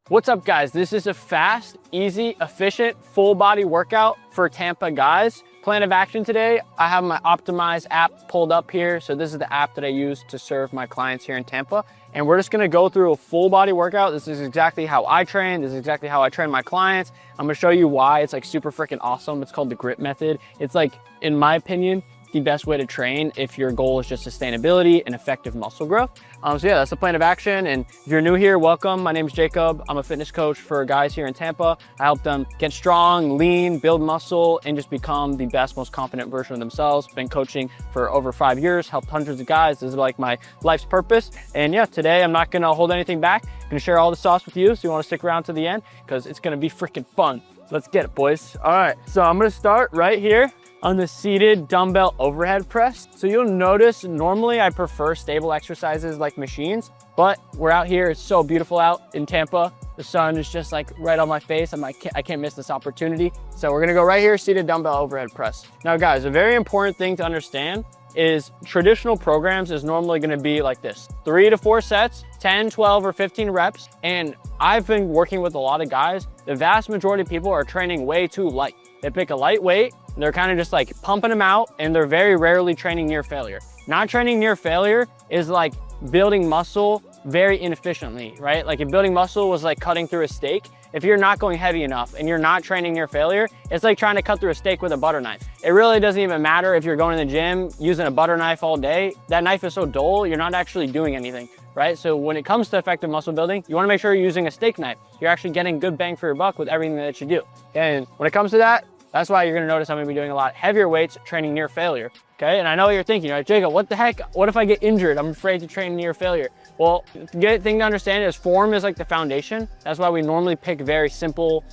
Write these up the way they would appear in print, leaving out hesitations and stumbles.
What's up guys? This is a fast, easy, efficient, full body workout for Tampa guys. Plan of action today, I have my Optimize app pulled up here. So this is the app that I use to serve my clients here in Tampa. And we're just gonna go through a full body workout. This is exactly how I train. This is exactly how I train my clients. I'm gonna show you why it's like super freaking awesome. It's called the grip method. It's like, in my opinion, the best way to train if your goal is just sustainability and effective muscle growth. So yeah, that's the plan of action. And if you're new here, welcome. My name is Jacob. I'm a fitness coach for guys here in Tampa. I help them get strong, lean, build muscle, and just become the best, most confident version of themselves. Been coaching for over 5 years, helped hundreds of guys. This is like my life's purpose. And yeah, today I'm not gonna hold anything back. I'm gonna share all the sauce with you. So you wanna stick around to the end because it's gonna be freaking fun. Let's get it, boys. All right, so I'm gonna start right here on the seated dumbbell overhead press. So you'll notice normally I prefer stable exercises like machines, but we're out here, it's so beautiful out in Tampa. The sun is just like right on my face. I'm like, I can't miss this opportunity. So we're gonna go right here, seated dumbbell overhead press. Now guys, a very important thing to understand is traditional programs is normally gonna be like this, 3 to 4 sets, 10, 12, or 15 reps. And I've been working with a lot of guys. The vast majority of people are training way too light. They pick a light weight, they're kind of just like pumping them out, and they're very rarely training near failure. Not training near failure is like building muscle very inefficiently, right? Like if building muscle was like cutting through a steak, if you're not going heavy enough and you're not training near failure, it's like trying to cut through a steak with a butter knife. It really doesn't even matter if you're going to the gym using a butter knife all day. That knife is so dull, you're not actually doing anything, right? So when it comes to effective muscle building, you wanna make sure you're using a steak knife. You're actually getting good bang for your buck with everything that you do. And when it comes to that, that's why you're gonna notice I'm gonna be doing a lot heavier weights training near failure, okay? And I know what you're thinking, right? Jacob, what the heck? What if I get injured? I'm afraid to train near failure. Well, the thing to understand is form is like the foundation. That's why we normally pick very simple,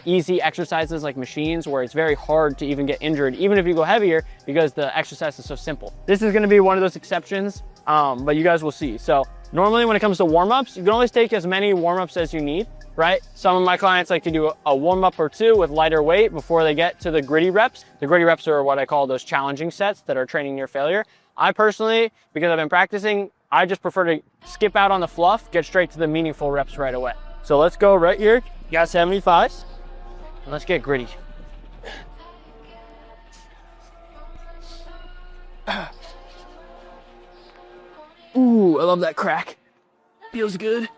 easy exercises like machines where it's very hard to even get injured, even if you go heavier, because the exercise is so simple. This is gonna be one of those exceptions, but you guys will see. So normally when it comes to warm-ups, you can always take as many warm-ups as you need, right? Some of my clients like to do a warm-up or two with lighter weight before they get to the gritty reps. The gritty reps are what I call those challenging sets that are training near failure. I personally, because I've been practicing, I just prefer to skip out on the fluff, get straight to the meaningful reps right away. So let's go right here. You got 75s, and let's get gritty. Ooh, I love that crack. Feels good.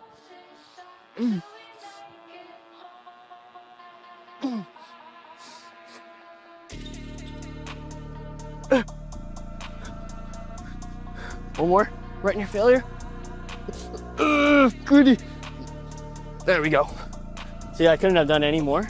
One more, right near failure. Goody. There we go. See, I couldn't have done any more.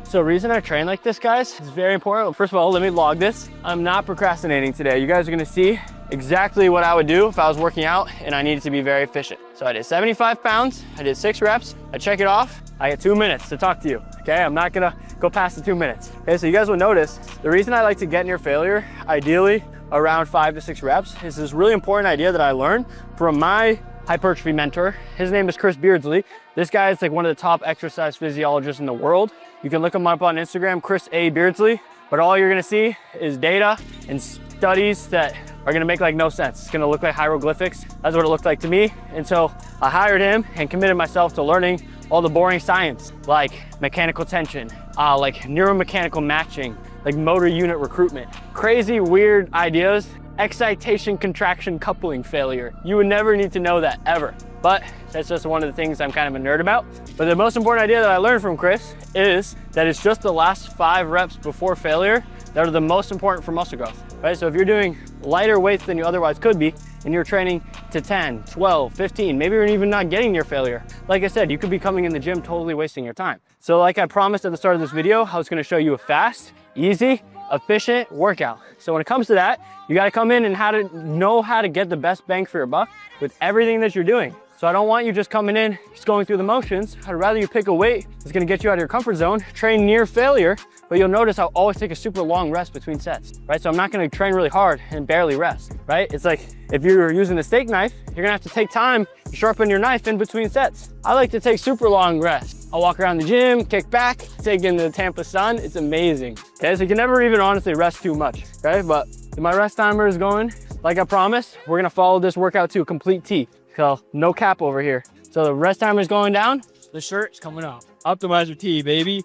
So reason I train like this, guys, is very important. First of all, let me log this. I'm not procrastinating today. You guys are gonna see exactly what I would do if I was working out and I needed to be very efficient. So I did 75 pounds, I did 6 reps, I check it off, I get 2 minutes to talk to you, okay? I'm not gonna go past the 2 minutes. Okay, so you guys will notice, the reason I like to get near failure, ideally around 5 to 6 reps, is this really important idea that I learned from my hypertrophy mentor. His name is Chris Beardsley. This guy is like one of the top exercise physiologists in the world. You can look him up on Instagram, Chris A. Beardsley, but all you're gonna see is data and studies that are gonna make like no sense. It's gonna look like hieroglyphics. That's what it looked like to me. And so I hired him and committed myself to learning all the boring science, like mechanical tension, like neuromechanical matching, like motor unit recruitment, crazy weird ideas, excitation, contraction, coupling failure. You would never need to know that ever. But that's just one of the things I'm kind of a nerd about. But the most important idea that I learned from Chris is that it's just the last 5 reps before failure that are the most important for muscle growth, right? So if you're doing lighter weights than you otherwise could be, and you're training to 10, 12, 15, maybe you're even not getting near failure. Like I said, you could be coming in the gym totally wasting your time. So like I promised at the start of this video, I was gonna show you a fast, easy, efficient workout. So when it comes to that, you gotta come in and know how to get the best bang for your buck with everything that you're doing. So I don't want you just coming in, just going through the motions. I'd rather you pick a weight that's gonna get you out of your comfort zone, train near failure, but you'll notice I'll always take a super long rest between sets, right? So I'm not gonna train really hard and barely rest, right? It's like if you're using the steak knife, you're gonna have to take time to sharpen your knife in between sets. I like to take super long rests. I'll walk around the gym, kick back, take in the Tampa sun. It's amazing, okay? So you can never even honestly rest too much, okay? But my rest timer is going. Like I promised, we're gonna follow this workout to a complete T. So no cap over here. So the rest timer is going down. the shirt is coming off. Optimizer T, baby.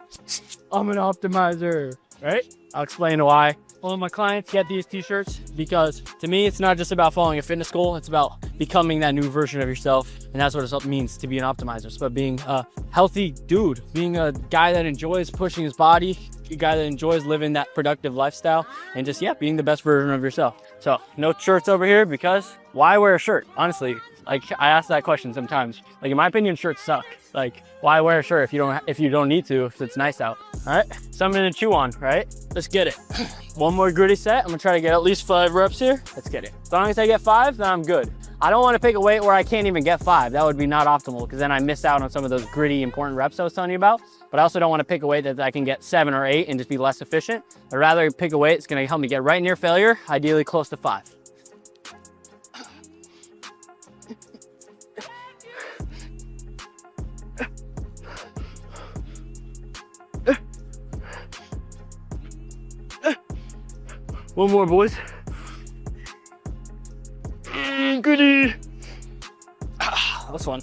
I'm an optimizer, right? I'll explain why. All of my clients get these t-shirts because to me, it's not just about following a fitness goal. It's about becoming that new version of yourself. And that's what it means to be an optimizer. It's about being a healthy dude, being a guy that enjoys pushing his body, a guy that enjoys living that productive lifestyle, and just, yeah, being the best version of yourself. So no shirts over here because why wear a shirt? Honestly, like I ask that question sometimes. Like in my opinion, shirts suck. Like why wear a shirt if you don't need to, if it's nice out? All right, something to chew on, right? Let's get it. One more gritty set. I'm gonna try to get at least 5 reps here. Let's get it. As long as I get 5, then I'm good. I don't want to pick a weight where I can't even get 5. That would be not optimal because then I miss out on some of those gritty, important reps I was telling you about. But I also don't want to pick a weight that I can get 7 or 8 and just be less efficient. I'd rather pick a weight that's gonna help me get right near failure, ideally close to 5. One more, boys. Goody. This one.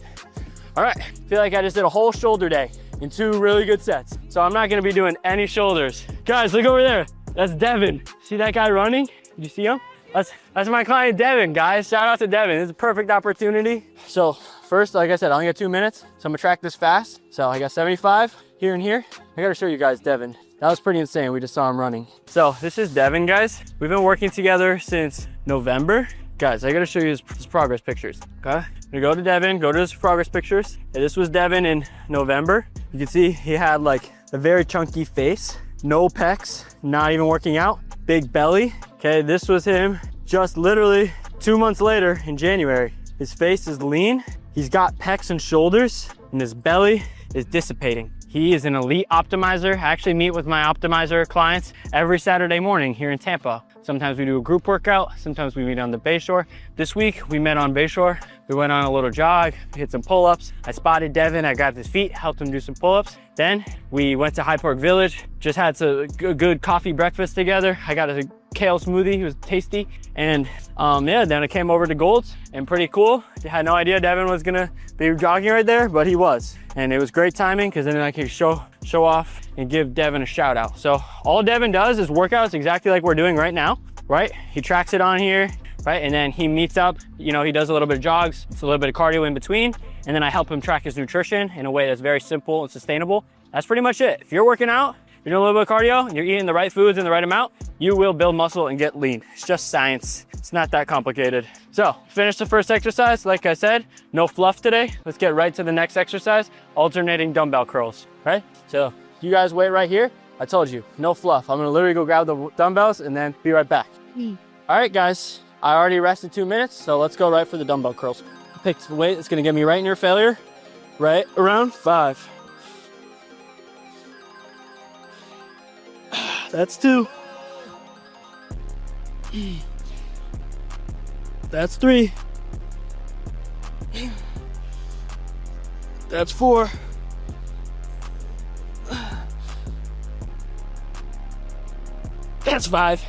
All right, feel like I just did a whole shoulder day in 2 really good sets. So I'm not gonna be doing any shoulders. Guys, look over there. That's Devon. See that guy running? Did you see him? That's my client, Devon, guys. Shout out to Devon. This is a perfect opportunity. So first, like I said, I only got 2 minutes. So I'm gonna track this fast. So I got 75 here and here. I gotta show you guys Devon. That was pretty insane. We just saw him running. So this is Devon, guys. We've been working together since November. Guys, I gotta show you his progress pictures, okay? You go to Devon, go to his progress pictures. And this was Devon in November. You can see he had like a very chunky face, no pecs, not even working out, big belly. Okay, this was him just literally 2 months later in January. His face is lean, he's got pecs and shoulders, and his belly is dissipating. He is an elite optimizer. I actually meet with my optimizer clients every Saturday morning here in Tampa. Sometimes we do a group workout, sometimes we meet on the Bayshore. This week we met on Bayshore. We went on a little jog, hit some pull-ups. I spotted Devon, I grabbed his feet, helped him do some pull-ups. Then we went to Hyde Park Village, just had a good coffee breakfast together. I got a kale smoothie, it was tasty. And yeah, then I came over to Gold's and pretty cool. I had no idea Devon was gonna be jogging right there, but he was. And it was great timing because then I could show off and give Devon a shout out. So all Devon does is workouts exactly like we're doing right now, right? He tracks it on here, right? And then he meets up, you know, he does a little bit of jogs, it's a little bit of cardio in between. And then I help him track his nutrition in a way that's very simple and sustainable. That's pretty much it. If you're working out, you're doing a little bit of cardio, and you're eating the right foods in the right amount, you will build muscle and get lean. It's just science. It's not that complicated. So finish the first exercise. Like I said, no fluff today. Let's get right to the next exercise, alternating dumbbell curls, right? So you guys wait right here. I told you, no fluff. I'm gonna literally go grab the dumbbells and then be right back. All right, guys, I already rested 2 minutes, so let's go right for the dumbbell curls. Pick the weight that's gonna get me right near failure, right around 5. That's 2. That's 3. That's 4. That's 5.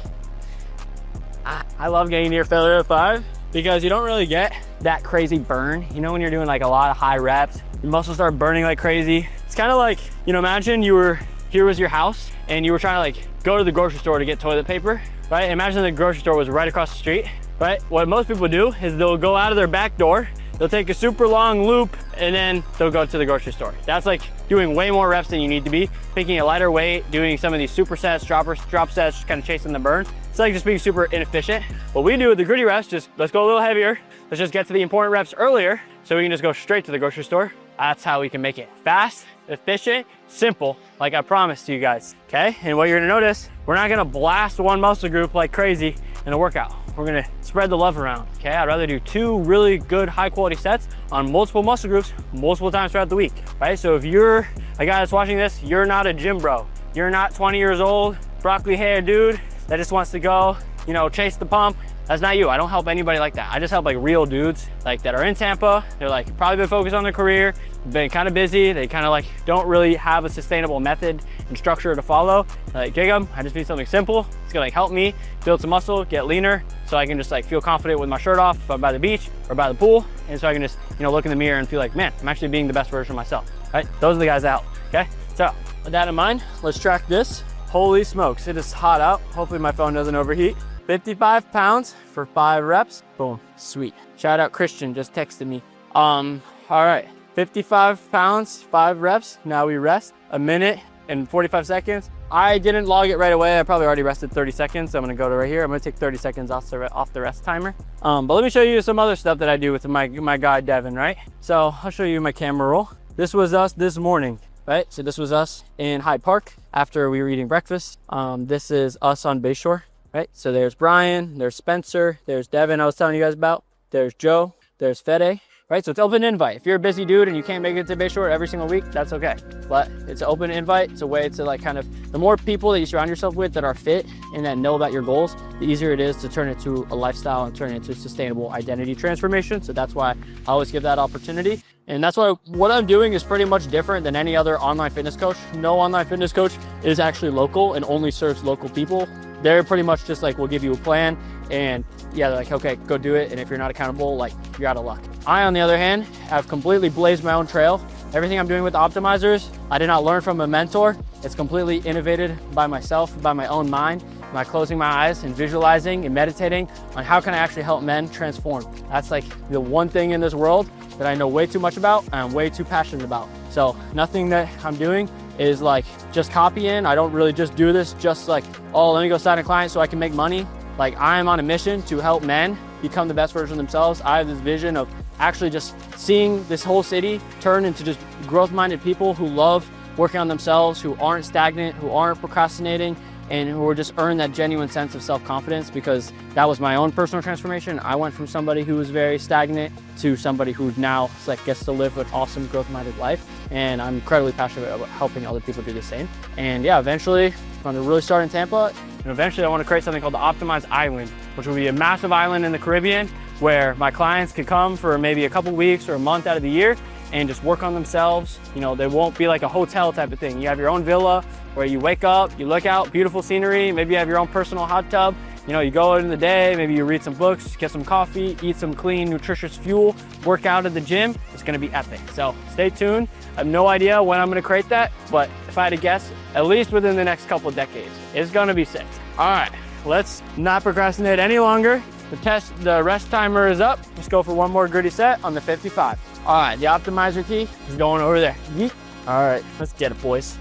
I love getting near failure at 5 because you don't really get that crazy burn. You know, when you're doing like a lot of high reps, your muscles start burning like crazy. It's kind of like, you know, imagine here was your house and you were trying to like go to the grocery store to get toilet paper, right? Imagine the grocery store was right across the street, right? What most people do is they'll go out of their back door, they'll take a super long loop, and then they'll go to the grocery store. That's like doing way more reps than you need to be, picking a lighter weight, doing some of these super sets, drop sets, just kind of chasing the burn. It's like just being super inefficient. What we do with the gritty reps, just let's go a little heavier. Let's just get to the important reps earlier so we can just go straight to the grocery store. That's how we can make it fast, efficient, simple, like I promised to you guys, okay? And what you're gonna notice, we're not gonna blast one muscle group like crazy in a workout. We're gonna spread the love around, okay? I'd rather do 2 really good high quality sets on multiple muscle groups multiple times throughout the week, right? So if you're a guy that's watching this, you're not a gym bro. You're not 20 years old, broccoli hair dude that just wants to go, you know, chase the pump. That's not you. I don't help anybody like that. I just help like real dudes like that are in Tampa. They're like probably been focused on their career, been kind of busy. They kind of like don't really have a sustainable method and structure to follow. Like, Jacob, I just need something simple. It's gonna like help me build some muscle, get leaner, so I can just like feel confident with my shirt off if I'm by the beach or by the pool. And so I can just, you know, look in the mirror and feel like, man, I'm actually being the best version of myself. right? Those are the guys out, okay? So with that in mind, let's track this. Holy smokes, it is hot out. Hopefully my phone doesn't overheat. 55 pounds for 5 reps. Boom, sweet. Shout out Christian, just texted me. All right, 55 pounds, 5 reps. Now we rest a minute and 45 seconds. I didn't log it right away. I probably already rested 30 seconds. So I'm gonna go to right here. I'm gonna take 30 seconds off the rest timer. But let me show you some other stuff that I do with my guy, Devon, right? So I'll show you my camera roll. This was us this morning, right? So this was us in Hyde Park after we were eating breakfast. This is us on Bayshore. Right, so there's Brian, there's Spencer, there's Devon I was telling you guys about, there's Joe, there's Fede, right? So it's open invite. If you're a busy dude and you can't make it to Bayshore every single week, that's okay. But it's an open invite. It's a way to like kind of, the more people that you surround yourself with that are fit and that know about your goals, the easier it is to turn it to a lifestyle and turn it into sustainable identity transformation. So that's why I always give that opportunity. And that's why what I'm doing is pretty much different than any other online fitness coach. No online fitness coach is actually local and only serves local people. They're pretty much just like, we'll give you a plan and yeah, they're like, okay, go do it. And if you're not accountable, like you're out of luck. I, on the other hand, have completely blazed my own trail. Everything I'm doing with the optimizers, I did not learn from a mentor. It's completely innovated by myself, by my own mind, by closing my eyes and visualizing and meditating on how can I actually help men transform. That's like the one thing in this world that I know way too much about and I'm way too passionate about. So nothing that I'm doing is like just copying. I don't really just do this just like, oh, let me go sign a client so I can make money. Like I'm on a mission to help men become the best version of themselves. I have this vision of actually just seeing this whole city turn into just growth-minded people who love working on themselves, who aren't stagnant, who aren't procrastinating, and who will just earn that genuine sense of self-confidence, because that was my own personal transformation. I went from somebody who was very stagnant to somebody who now like gets to live an awesome growth-minded life. And I'm incredibly passionate about helping other people do the same. And yeah, eventually I'm gonna really start in Tampa. And eventually I wanna create something called the Optimized Island, which will be a massive island in the Caribbean where my clients could come for maybe a couple weeks or a month out of the year and just work on themselves. You know, they won't be like a hotel type of thing. You have your own villa where you wake up, you look out, beautiful scenery, maybe you have your own personal hot tub. You know, you go out in the day, maybe you read some books, get some coffee, eat some clean, nutritious fuel, work out at the gym. It's gonna be epic. So stay tuned. I have no idea when I'm gonna create that, but if I had to guess, at least within the next couple of decades, it's gonna be sick. All right, let's not procrastinate any longer. The rest timer is up. Let's go for one more gritty set on the 55. All right, the optimizer key is going over there. Yeet. All right, let's get it, boys.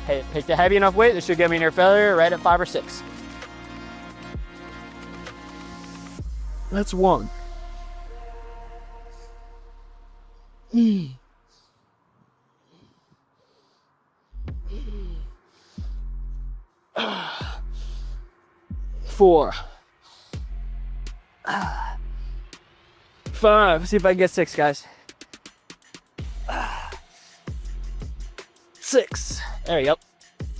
Hey, pick the heavy enough weight. This should get me near failure right at 5 or 6. That's 1. 4. 5. See if I can get 6, guys. 6. There you go.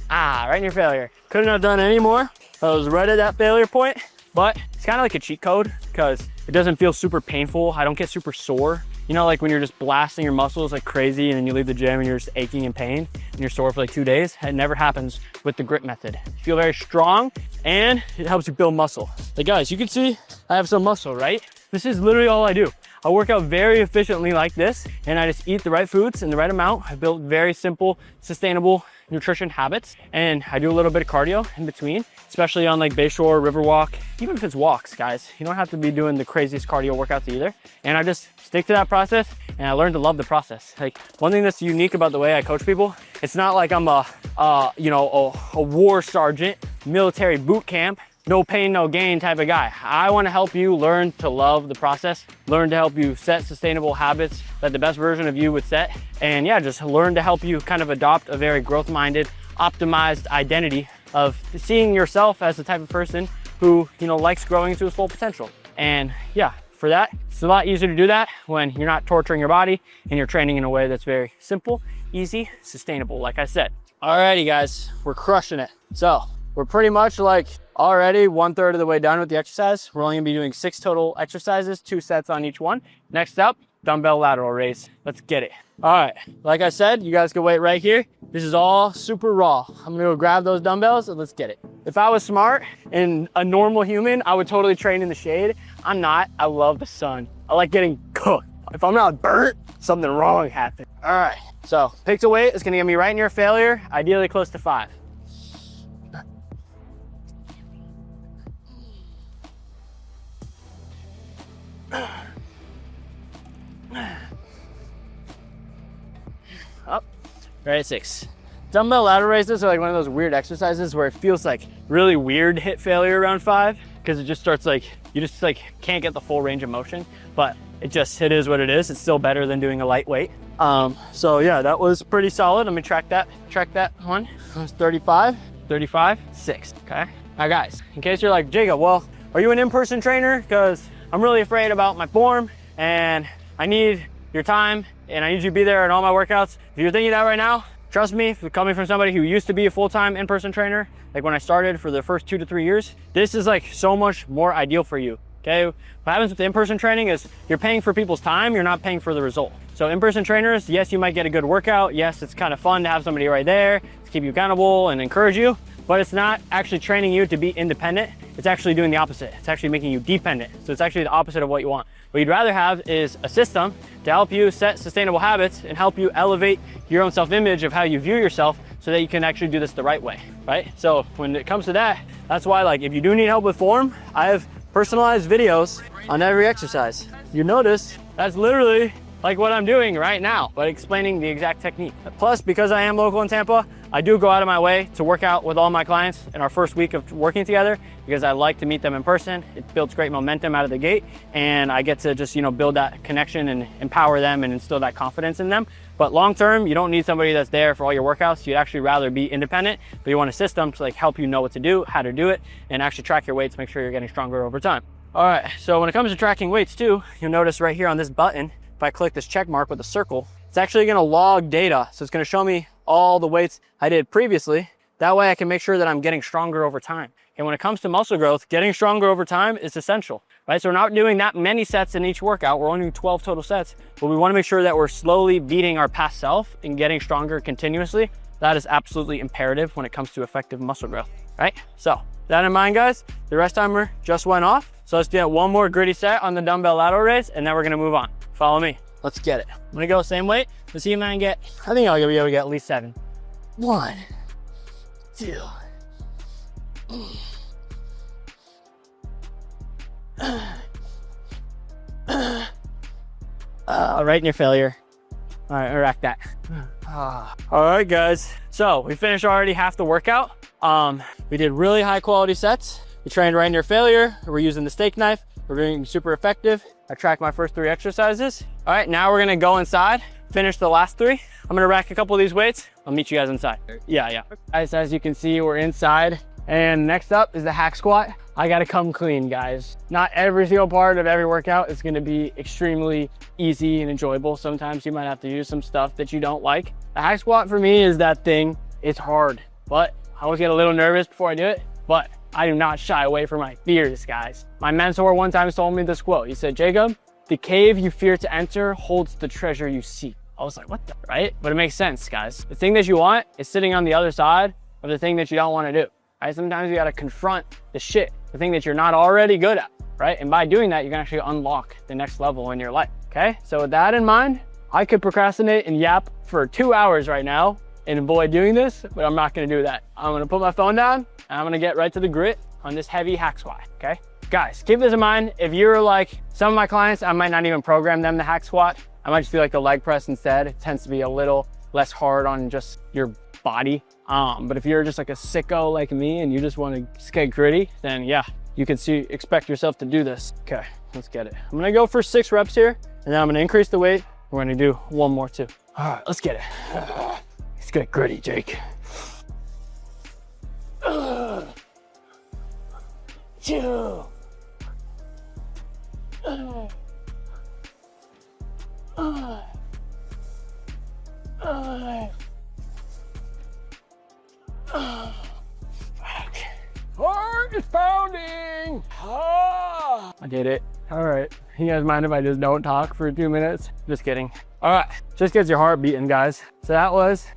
Right near failure. Couldn't have done any more. I was right at that failure point, but it's kind of like a cheat code because it doesn't feel super painful. I don't get super sore. You know, like when you're just blasting your muscles like crazy and then you leave the gym and you're just aching in pain and you're sore for like 2 days. It never happens with the grip method. You feel very strong and it helps you build muscle. Like guys, you can see I have some muscle, right? This is literally all I do. I work out very efficiently like this and I just eat the right foods in the right amount. I build very simple, sustainable nutrition habits and I do a little bit of cardio in between, especially on like Bayshore, Riverwalk, even if it's walks, guys. You don't have to be doing the craziest cardio workouts either. And I just stick to that process and I learned to love the process. Like one thing that's unique about the way I coach people, it's not like I'm a war sergeant, military boot camp, no pain, no gain type of guy. I want to help you learn to love the process, learn to help you set sustainable habits that the best version of you would set. And yeah, just learn to help you kind of adopt a very growth-minded, optimized identity of seeing yourself as the type of person who, you know, likes growing to his full potential. And yeah, for that, it's a lot easier to do that when you're not torturing your body and you're training in a way that's very simple, easy, sustainable, like I said. Alrighty guys, we're crushing it. So we're pretty much like already 1/3 of the way done with the exercise. We're only gonna be doing 6 total exercises, 2 sets on each one. Next up, dumbbell lateral raise. Let's get it. All right, like I said, you guys can wait right here. This is all super raw. I'm gonna go grab those dumbbells and let's get it. If I was smart and a normal human, I would totally train in the shade. I'm not, I love the sun. I like getting cooked. If I'm not burnt, something wrong happened. All right, so pick a weight. It's gonna get me right near failure, ideally close to 5. Up, right at 6. Dumbbell lateral raises are like one of those weird exercises where it feels like really weird to hit failure around 5 because it just starts like, you just like can't get the full range of motion, but it is what it is. It's still better than doing a lightweight. So yeah, that was pretty solid. Let me track that one. That was 35, 6, okay? Now guys, in case you're like, Jacob, well, are you an in-person trainer? Because I'm really afraid about my form and I need your time and I need you to be there in all my workouts. If you're thinking that right now, trust me, coming from somebody who used to be a full-time in-person trainer, like when I started for the first 2 to 3 years, this is like so much more ideal for you, okay? What happens with the in-person training is you're paying for people's time, you're not paying for the result. So in-person trainers, yes, you might get a good workout. Yes, it's kind of fun to have somebody right there to keep you accountable and encourage you, but it's not actually training you to be independent. It's actually doing the opposite. It's actually making you dependent. So it's actually the opposite of what you want. What you'd rather have is a system to help you set sustainable habits and help you elevate your own self-image of how you view yourself so that you can actually do this the right way, right? So when it comes to that, that's why like if you do need help with form, I have personalized videos on every exercise. You notice that's literally like what I'm doing right now, but explaining the exact technique. Plus, because I am local in Tampa, I do go out of my way to work out with all my clients in our first week of working together because I like to meet them in person. It builds great momentum out of the gate and I get to just, you know, build that connection and empower them and instill that confidence in them. But long term, you don't need somebody that's there for all your workouts. You'd actually rather be independent, but you want a system to like help you know what to do, how to do it, and actually track your weights, make sure you're getting stronger over time. All right, so when it comes to tracking weights too, you'll notice right here on this button, if I click this check mark with a circle, it's actually gonna log data. So it's gonna show me all the weights I did previously. That way I can make sure that I'm getting stronger over time. And when it comes to muscle growth, getting stronger over time is essential, right? So we're not doing that many sets in each workout. We're only doing 12 total sets, but we wanna make sure that we're slowly beating our past self and getting stronger continuously. That is absolutely imperative when it comes to effective muscle growth, right? So that in mind, guys, the rest timer just went off. So let's do one more gritty set on the dumbbell lateral raise, and then we're gonna move on. Follow me. Let's get it. I'm gonna go same weight. Let's see if I can get, I think I'll be able to get at least 7. 1, 2. Right near failure. All right, I rack that. All right, guys. So we finished already half the workout. We did really high quality sets. We trained right near failure. We're using the steak knife. We're being super effective. I tracked my first 3 exercises. All right, now we're gonna go inside, finish the last 3. I'm gonna rack a couple of these weights. I'll meet you guys inside. Yeah. Guys, as you can see, we're inside. And next up is the hack squat. I gotta come clean, guys. Not every single part of every workout is gonna be extremely easy and enjoyable. Sometimes you might have to use some stuff that you don't like. The hack squat for me is that thing. It's hard, but I always get a little nervous before I do it, but I do not shy away from my fears, guys. My mentor one time told me this quote. He said, Jacob, the cave you fear to enter holds the treasure you seek. I was like, what the, right? But it makes sense, guys. The thing that you want is sitting on the other side of the thing that you don't want to do, right? Sometimes you got to confront the shit, the thing that you're not already good at, right? And by doing that, you can actually unlock the next level in your life, okay? So with that in mind, I could procrastinate and yap for 2 hours right now and avoid doing this, but I'm not gonna do that. I'm gonna put my phone down and I'm gonna get right to the grit on this heavy hack squat, okay? Guys, keep this in mind. If you're like some of my clients, I might not even program them the hack squat. I might just do like the leg press instead. It tends to be a little less hard on just your body. But if you're just like a sicko like me and you just wanna get gritty, then yeah, you can expect yourself to do this. Okay, let's get it. I'm gonna go for 6 reps here and then I'm gonna increase the weight. We're gonna do 1 more too. All right, let's get it. Let's get gritty, Jake. 2. Heart is pounding. I did it. All right. You guys mind if I just don't talk for 2 minutes? Just kidding. All right. Just gets your heart beating, guys. So that was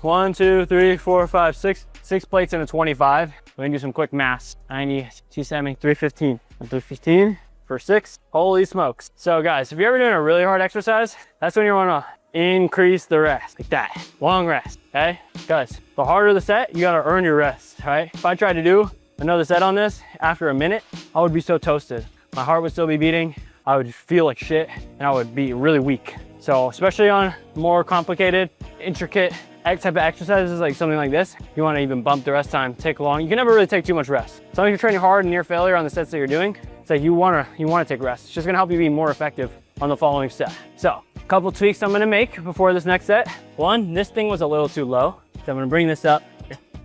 1, 2, 3, 4, 5, 6. 6 plates in a 25. We're gonna do some quick math. 90, 270, 315. 315, for 6. Holy smokes. So guys, if you're ever doing a really hard exercise, that's when you wanna increase the rest, like that, long rest, okay? Guys, the harder the set, you gotta earn your rest, right? If I tried to do another set on this after a minute, I would be so toasted. My heart would still be beating, I would feel like shit, and I would be really weak. So especially on more complicated, intricate type of exercises like something like this, you want to even bump the rest time, take long. You can never really take too much rest. So if you're training hard and near failure on the sets that you're doing, it's like you want to take rest. It's just going to help you be more effective on the following set. So a couple tweaks I'm going to make before this next set. One, this thing was a little too low, so I'm going to bring this up.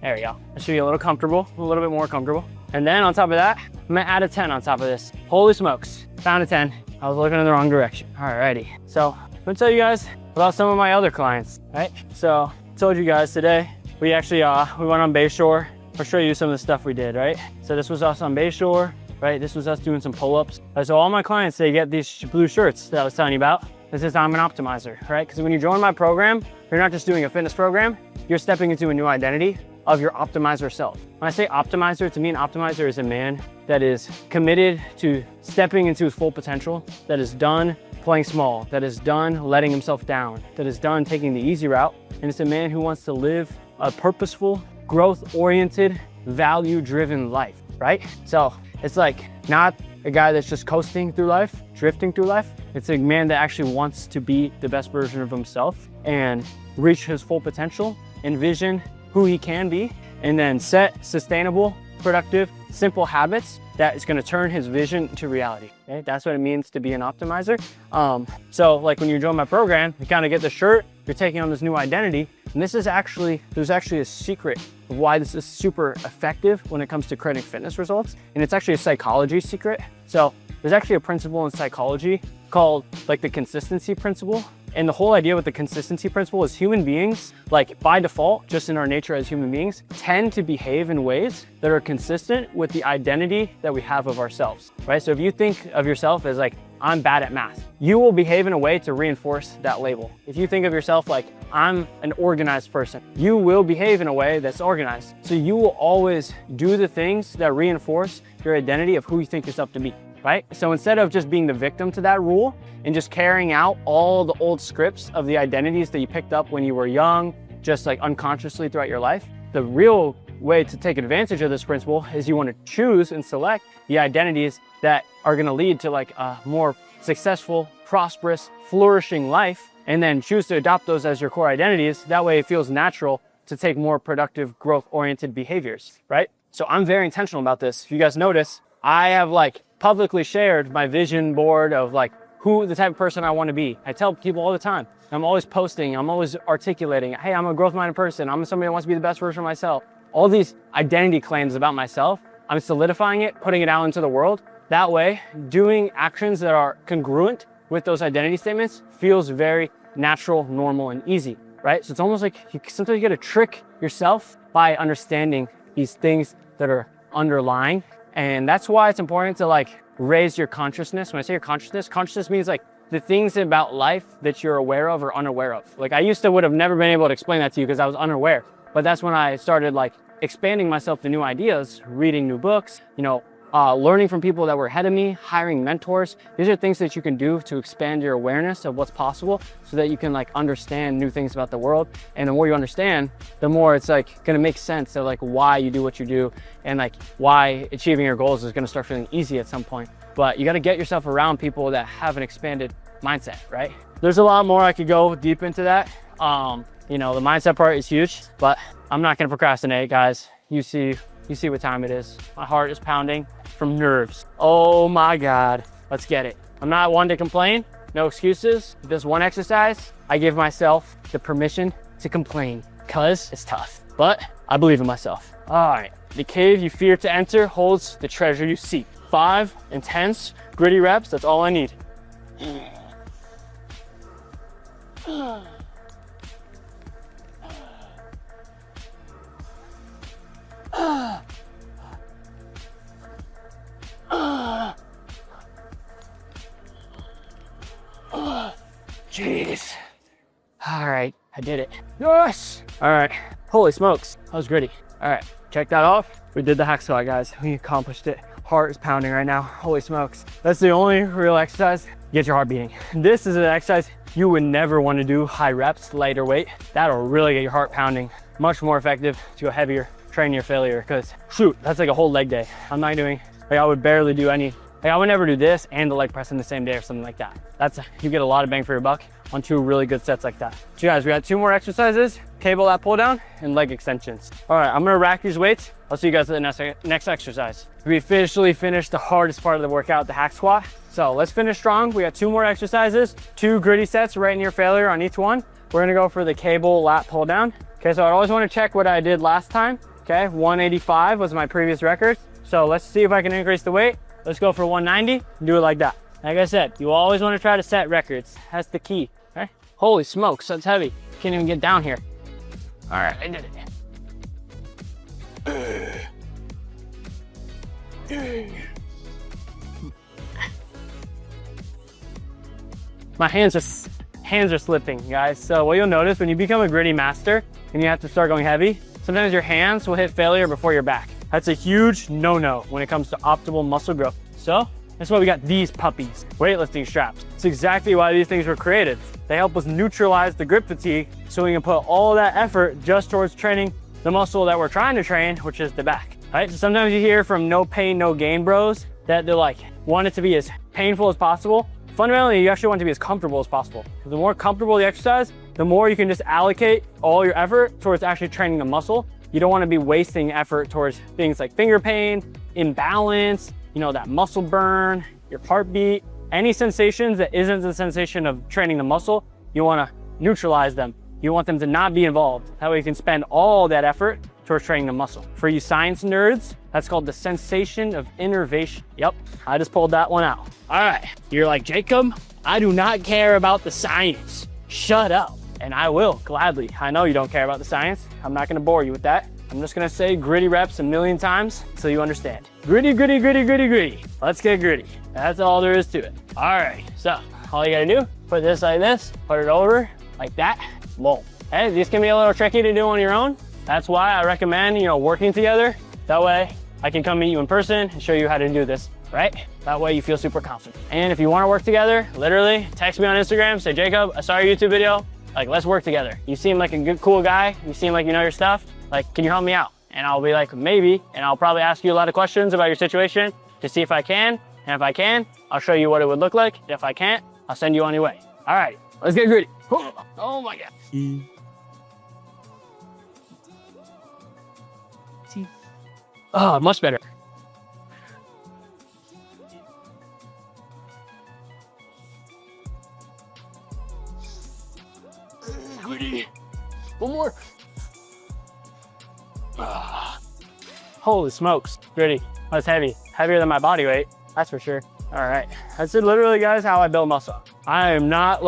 There we go. I'll show you a little comfortable, a little bit more comfortable. And then on top of that, I'm going to add a 10 on top of this. Holy smokes, found a 10. I was looking in the wrong direction. Alrighty, so I'm going to tell you guys about some of my other clients, right? So I told you guys today, we actually, we went on Bayshore. I'll show you some of the stuff we did, right? So this was us on Bayshore, right? This was us doing some pull-ups. So all my clients, they get these blue shirts that I was telling you about. This is I'm an optimizer, right? Because when you join my program, you're not just doing a fitness program, you're stepping into a new identity of your optimizer self. When I say optimizer, to me an optimizer is a man that is committed to stepping into his full potential, that is done playing small, that is done letting himself down, that is done taking the easy route. And it's a man who wants to live a purposeful, growth-oriented, value-driven life, right? So it's like not a guy that's just coasting through life, drifting through life. It's a man that actually wants to be the best version of himself and reach his full potential, envision who he can be, and then set sustainable, productive, simple habits that is going to turn his vision to reality. Okay? That's what it means to be an optimizer. So like when you join my program, you kind of get the shirt, you're taking on this new identity. And this is actually, there's actually a secret of why this is super effective when it comes to creating fitness results. And it's actually a psychology secret. So there's actually a principle in psychology called like the consistency principle. And the whole idea with the consistency principle is human beings, like by default, just in our nature as human beings, tend to behave in ways that are consistent with the identity that we have of ourselves, right? So if you think of yourself as like, I'm bad at math, you will behave in a way to reinforce that label. If you think of yourself like, I'm an organized person, you will behave in a way that's organized. So you will always do the things that reinforce your identity of who you think yourself to be, right? So instead of just being the victim to that rule and just carrying out all the old scripts of the identities that you picked up when you were young, just like unconsciously throughout your life, the real way to take advantage of this principle is you want to choose and select the identities that are going to lead to like a more successful, prosperous, flourishing life, and then choose to adopt those as your core identities. That way it feels natural to take more productive, growth-oriented behaviors, right? So I'm very intentional about this. If you guys notice, I have like publicly shared my vision board of like who the type of person I want to be. I tell people all the time, I'm always posting, I'm always articulating, hey, I'm a growth-minded person. I'm somebody that wants to be the best version of myself. All these identity claims about myself, I'm solidifying it, putting it out into the world. That way, doing actions that are congruent with those identity statements feels very natural, normal, and easy, right? So it's almost like sometimes you get to trick yourself by understanding these things that are underlying. And that's why it's important to like raise your consciousness. When I say your consciousness means like the things about life that you're aware of or unaware of. Like I used to would have never been able to explain that to you because I was unaware. But that's when I started like expanding myself to new ideas, reading new books, learning from people that were ahead of me, hiring mentors. These are things that you can do to expand your awareness of what's possible so that you can like understand new things about the world. And the more you understand, the more it's like gonna make sense of like why you do what you do and like why achieving your goals is gonna start feeling easy at some point. But you gotta get yourself around people that have an expanded mindset, right? There's a lot more I could go deep into that. The mindset part is huge, but I'm not gonna procrastinate, guys. You see what time it is. My heart is pounding from nerves. Oh my God, let's get it. I'm not one to complain, no excuses. This one exercise, I give myself the permission to complain because it's tough, but I believe in myself. All right, the cave you fear to enter holds the treasure you seek. 5 intense, gritty reps, that's all I need. Jeez. All right, I did it. Yes. All right, holy smokes, that was gritty. All right, check that off. We did the hack squat, guys. We accomplished it. heart is pounding right now. Holy smokes. That's the only real exercise get your heart beating. This is an exercise you would never want to do high reps, lighter weight. That'll really get your heart pounding. Much more effective to go heavier, train your failure, because shoot, that's like a whole leg day. I'm not doing, like I would barely do any, like I would never do this and the leg press in the same day or something like that. You get a lot of bang for your buck on 2 really good sets like that. So guys, we got 2 more exercises, cable lat pull down and leg extensions. All right, I'm gonna rack these weights. I'll see you guys at the next exercise. We officially finished the hardest part of the workout, the hack squat. So let's finish strong. We got 2 more exercises, 2 gritty sets right near failure on each one. We're gonna go for the cable lat pull down. Okay, so I always wanna check what I did last time. Okay, 185 was my previous record. So let's see if I can increase the weight. Let's go for 190 and do it like that. Like I said, you always wanna try to set records. That's the key, okay? Holy smokes, that's heavy. Can't even get down here. All right, I did it. My hands are slipping, guys. So what you'll notice when you become a gritty master and you have to start going heavy, sometimes your hands will hit failure before your back. That's a huge no-no when it comes to optimal muscle growth. So that's why we got these puppies, weightlifting straps. It's exactly why these things were created. They help us neutralize the grip fatigue so we can put all that effort just towards training the muscle that we're trying to train, which is the back. All right, so sometimes you hear from no pain, no gain bros that they're like, want it to be as painful as possible. Fundamentally, you actually want it to be as comfortable as possible. The more comfortable the exercise, the more you can just allocate all your effort towards actually training the muscle. You don't want to be wasting effort towards things like finger pain, imbalance, you know, that muscle burn, your heartbeat, any sensations that isn't the sensation of training the muscle, you want to neutralize them. You want them to not be involved. That way you can spend all that effort towards training the muscle. For you science nerds, that's called the sensation of innervation. Yep, I just pulled that one out. All right, you're like, Jacob, I do not care about the science. Shut up. And I will, gladly. I know you don't care about the science. I'm not gonna bore you with that. I'm just gonna say gritty reps 1,000,000 times until you understand. Gritty, gritty, gritty, gritty, gritty. Let's get gritty. That's all there is to it. All right, so all you gotta do, put this like this, put it over like that, boom. Hey, these can be a little tricky to do on your own. That's why I recommend, working together. That way I can come meet you in person and show you how to do this, right? That way you feel super confident. And if you wanna work together, literally text me on Instagram, say, Jacob, I saw your YouTube video. Like, let's work together. You seem like a good, cool guy. You seem like you know your stuff. Like, can you help me out? And I'll be like, maybe. And I'll probably ask you a lot of questions about your situation to see if I can. And if I can, I'll show you what it would look like. If I can't, I'll send you on your way. All right, let's get gritty. Oh my God. Oh, much better. Gritty. One more. Holy smokes, gritty. That's heavy. Heavier than my body weight, that's for sure. All right, that's it literally, guys, how I build muscle. I do not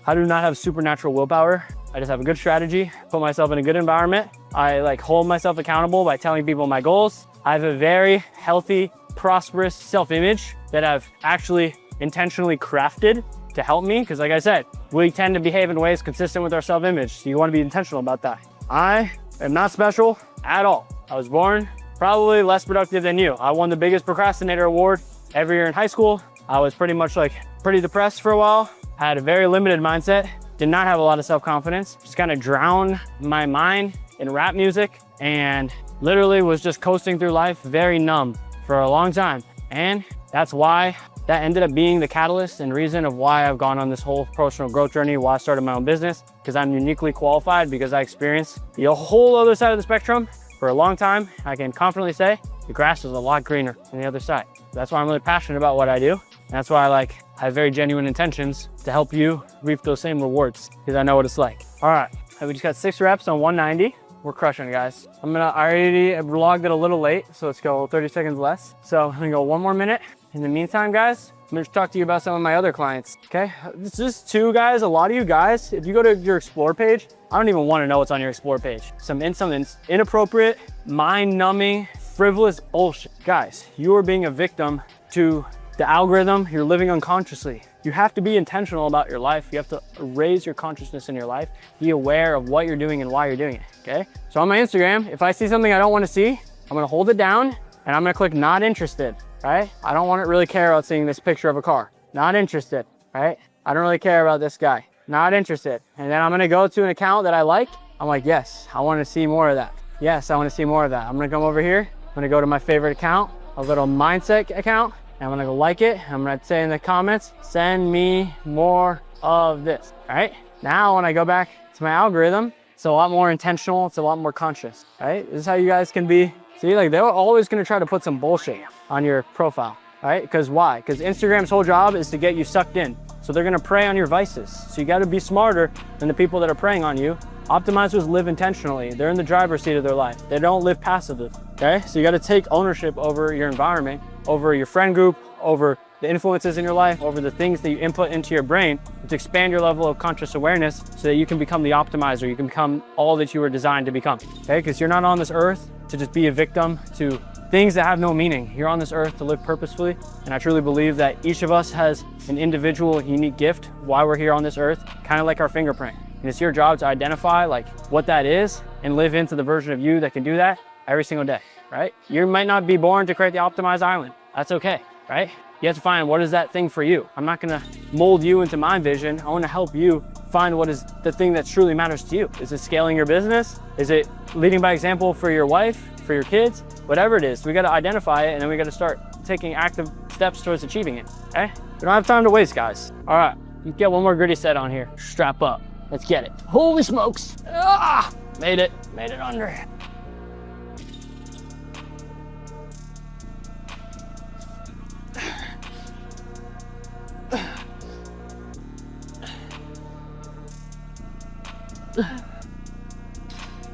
have supernatural willpower. I just have a good strategy, put myself in a good environment. I hold myself accountable by telling people my goals. I have a very healthy, prosperous self-image that I've actually intentionally crafted to help me. Because like I said, we tend to behave in ways consistent with our self-image. So you want to be intentional about that. I am not special at all. I was born probably less productive than you. I won the biggest procrastinator award every year in high school. I was pretty much pretty depressed for a while. I had a very limited mindset. Did not have a lot of self-confidence. Just kind of drowned my mind in rap music and literally was just coasting through life very numb for a long time. And that's why that ended up being the catalyst and reason of why I've gone on this whole personal growth journey, why I started my own business, because I'm uniquely qualified because I experienced the whole other side of the spectrum for a long time. I can confidently say the grass is a lot greener on the other side. That's why I'm really passionate about what I do. And that's why I have very genuine intentions to help you reap those same rewards because I know what it's like. All right, we just got 6 reps on 190. We're crushing it, guys. I already logged it a little late, so let's go 30 seconds less. So I'm gonna go 1 more minute. In the meantime, guys, I'm gonna talk to you about some of my other clients, okay? This is 2 guys, a lot of you guys, if you go to your Explore page, I don't even wanna know what's on your Explore page. Some inappropriate, mind-numbing, frivolous bullshit. Guys, you are being a victim to the algorithm. You're living unconsciously. You have to be intentional about your life. You have to raise your consciousness in your life. Be aware of what you're doing and why you're doing it, okay? So on my Instagram, if I see something I don't wanna see, I'm gonna hold it down and I'm gonna click not interested. right? I don't want to really care about seeing this picture of a car. Not interested, right? I don't really care about this guy. Not interested. And then I'm gonna go to an account that I like. I'm like, yes, I want to see more of that. Yes, I want to see more of that. I'm gonna come over here. I'm gonna go to my favorite account, a little mindset account. And I'm gonna go like it. I'm gonna say in the comments, send me more of this, all right? Now, when I go back to my algorithm, it's a lot more intentional. It's a lot more conscious, right? This is how you guys can be. See, like they're always gonna try to put some bullshit on your profile, right? Because why? Because Instagram's whole job is to get you sucked in. So they're gonna prey on your vices. So you gotta be smarter than the people that are preying on you. Optimizers live intentionally. They're in the driver's seat of their life. They don't live passively, okay? So you gotta take ownership over your environment, over your friend group, over the influences in your life, over the things that you input into your brain to expand your level of conscious awareness so that you can become the optimizer. You can become all that you were designed to become, okay? Because you're not on this earth to just be a victim to things that have no meaning. You're on this earth to live purposefully. And I truly believe that each of us has an individual, unique gift while we're here on this earth, kind of like our fingerprint. And it's your job to identify like what that is and live into the version of you that can do that every single day, right? You might not be born to create the optimized island. That's okay, right? You have to find what is that thing for you. I'm not gonna mold you into my vision. I wanna help you find what is the thing that truly matters to you. Is it scaling your business? Is it leading by example for your wife, for your kids? Whatever it is, we gotta identify it and then we gotta start taking active steps towards achieving it, okay? We don't have time to waste, guys. All right, you get one more gritty set on here. Strap up, let's get it. Holy smokes, ah! Made it under.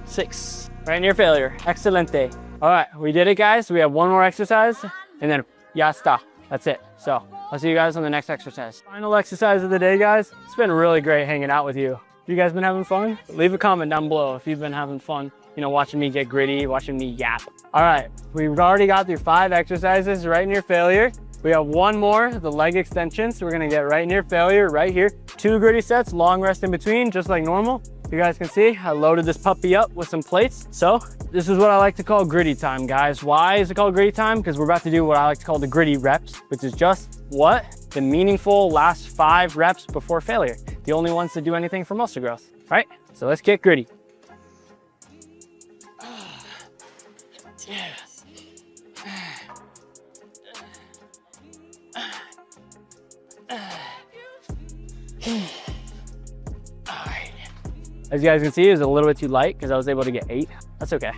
Six, right near failure. Excelente. All right, we did it, guys. We have one more exercise and then ya está. That's it. So I'll see you guys on the next exercise. Final exercise of the day, guys. It's been really great hanging out with you. You guys been having fun? Leave a comment down below if you've been having fun, you know, watching me get gritty, watching me yap. All right, we've already got through 5 exercises right near failure. We have one more, the leg extension. So we're gonna get right near failure right here. 2 gritty sets, long rest in between, just like normal. You guys can see, I loaded this puppy up with some plates. So this is what I like to call gritty time, guys. Why is it called gritty time? Because we're about to do what I like to call the gritty reps, which is just what? The meaningful last 5 reps before failure. The only ones that do anything for muscle growth, right? So let's get gritty. Yes. As you guys can see, it was a little bit too light because I was able to get 8. That's okay.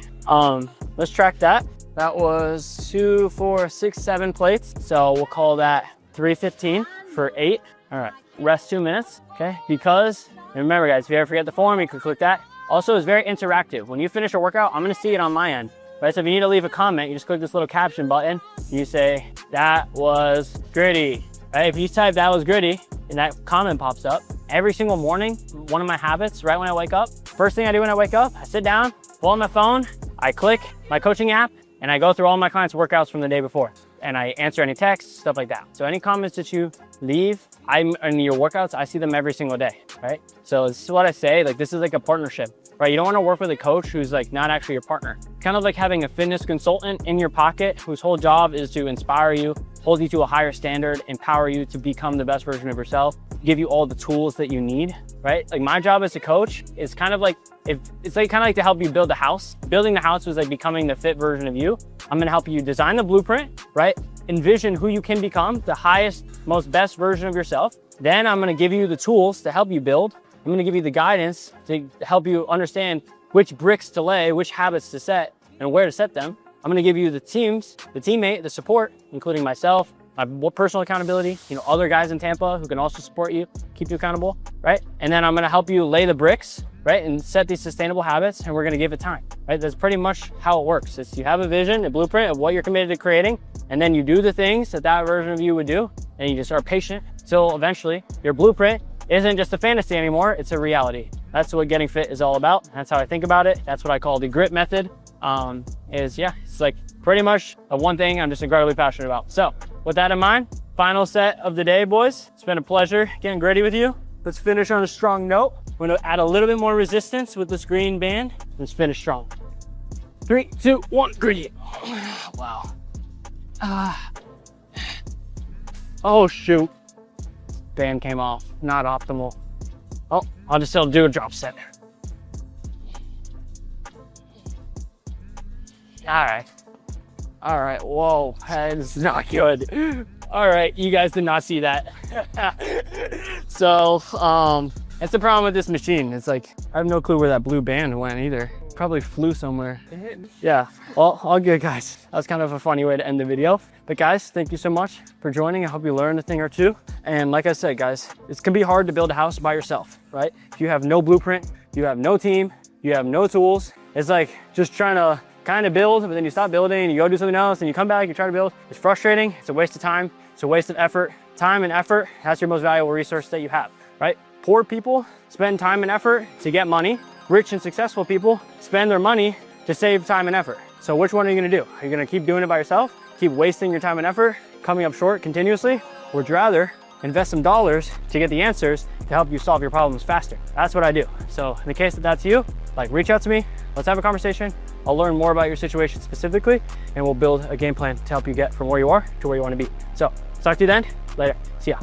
Let's track that. That was 2, 4, 6, 7 plates. So we'll call that 315 for 8. All right, rest 2 minutes, okay? Because, remember guys, if you ever forget the form, you can click that. Also, it's very interactive. When you finish a workout, I'm gonna see it on my end, right? So if you need to leave a comment, you just click this little caption button. You say, that was gritty, right? If you type that was gritty, and that comment pops up, every single morning, one of my habits, right when I wake up, first thing I do when I wake up, I sit down, pull out my phone, I click my coaching app, and I go through all my clients' workouts from the day before. And I answer any texts, stuff like that. So any comments that you leave in your workouts, I see them every single day, right? So this is what I say, like this is like a partnership, right? You don't wanna work with a coach who's like not actually your partner. Kind of like having a fitness consultant in your pocket whose whole job is to inspire you, hold you to a higher standard, empower you to become the best version of yourself, give you all the tools that you need, right? Like my job as a coach is kind of like, it's like kind of like to help you build a house. Building the house was like becoming the fit version of you. I'm gonna help you design the blueprint, right? Envision who you can become, the highest, most best version of yourself. Then I'm gonna give you the tools to help you build. I'm gonna give you the guidance to help you understand which bricks to lay, which habits to set, and where to set them. I'm gonna give you the teams, the teammate, the support, including myself, my personal accountability, you know, other guys in Tampa who can also support you, keep you accountable, right? And then I'm gonna help you lay the bricks, right? And set these sustainable habits, and we're gonna give it time, right? That's pretty much how it works. It's you have a vision, a blueprint of what you're committed to creating, and then you do the things that that version of you would do, and you just are patient till eventually your blueprint isn't just a fantasy anymore, it's a reality. That's what getting fit is all about. That's how I think about it. That's what I call the grit method. It's like pretty much the one thing I'm just incredibly passionate about. So with that in mind, final set of the day, boys. It's been a pleasure getting gritty with you. Let's finish on a strong note. We're gonna add a little bit more resistance with this green band. Let's finish strong. 3, 2, 1, gritty. Wow. Oh shoot, band came off, not optimal. Oh, I'll just still do a drop set. All right, whoa, that is not good. All right, you guys did not see that. So, that's the problem with this machine. It's like, I have no clue where that blue band went either. Probably flew somewhere. Yeah, well, all good, guys. That was kind of a funny way to end the video. But guys, thank you so much for joining. I hope you learned a thing or two. And like I said, guys, it can be hard to build a house by yourself, right? If you have no blueprint, you have no team, you have no tools, it's like just trying to kind of build, but then you stop building and you go do something else and you come back, you try to build. It's frustrating, it's a waste of time, it's a waste of effort. Time and effort, that's your most valuable resource that you have, right? Poor people spend time and effort to get money. Rich and successful people spend their money to save time and effort. So which one are you gonna do? Are you gonna keep doing it by yourself? Keep wasting your time and effort, coming up short continuously? Or would you rather invest some dollars to get the answers to help you solve your problems faster? That's what I do. So in the case that that's you, like reach out to me, let's have a conversation. I'll learn more about your situation specifically, and we'll build a game plan to help you get from where you are to where you wanna be. So talk to you then, later, see ya.